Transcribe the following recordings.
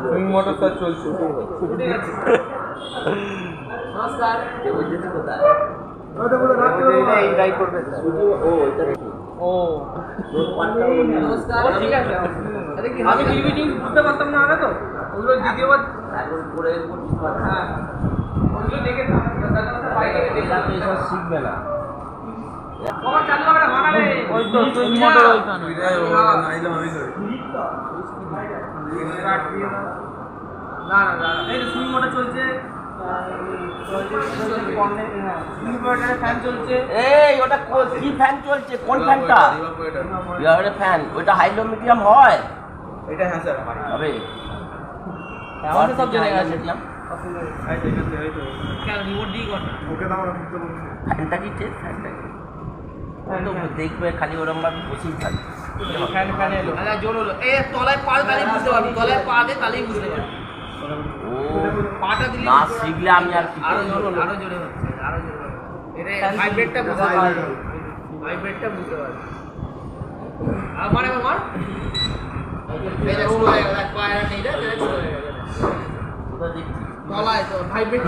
Swing motor sir চলছে। নমস্কার। কে বলছিস কোথায়? এইটাই করবে স্যার। ও এটা ও নমস্কার। ঠিক আছে। আমি টিভি জিনিস বুঝতে পারতাম না আগে তো, ওগুলো দ্বিতীয়বার এখন করে হ্যাঁ ওগুলো দেখে এটা তো এসব শিখবে না। ওই তো সুইং মোটর ওইখানে। না না না এই সুইং মোটর চলছে, ফ্যান চলছে। এই ওটা কি ফ্যান চলছে? কোন ফ্যানটা? রিভারপারের ফ্যান। ওইটা হাই লো মিডিয়াম হয়? এটা হ্যাঁ স্যার হবে। আমাদের সব জেনে গেছে। মিডিয়াম কেন রিমোট দিয়ে কর না। ওকে দাও না বুঝতে বলছি। ফ্যানটা কি টেস্ট? ফ্যানটা কি? তো দেখবে খালি ওরকম ভাবে বসেই থাকবে। ফ্যান ফ্যান এলো। আচ্ছা জোর হলো। এই তলায় পা তাহলেই বুঝতে পারবি, তলায় পা দে তাহলেই বুঝতে পারবি। ও পাটা দিলে না শিখলে আমি আর কি আরো করব? জোর হলো, আরো জোরে হচ্ছে, আরো জোরে হচ্ছে। এটা ভাইব্রেটটা বুঝতে পারবি, ভাইব্রেটটা বুঝতে পারবি। আর মানে মার এই যে শুরু হয়ে গেল, পা আর নেই রে, শুরু হয়ে গেল। কোথা দেখছি? তলায় তো ভাইব্রেট।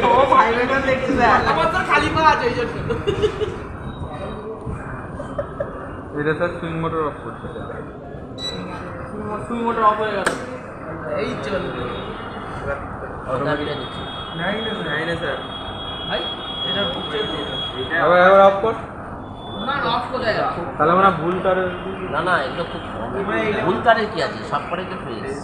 ও ভাইব্রেটর দেখছি স্যার। আমার তো খালি পা আছে এই জন্য। এটা স্যার সুইং মোটর অফ করছে। সুইং মোটর অফ হয়ে গেল। এই চলবে ওটা বিটা দিচ্ছি। নাই না স্যার। ভাই এটা পিকচার দিয়ে দাও। এবার অফ কর। না অফ কোথায় আছে? তাহলে আমরা ভুল তার না না এগুলো খুব ভুল কারের কি আছে? সব করে তো ফেস।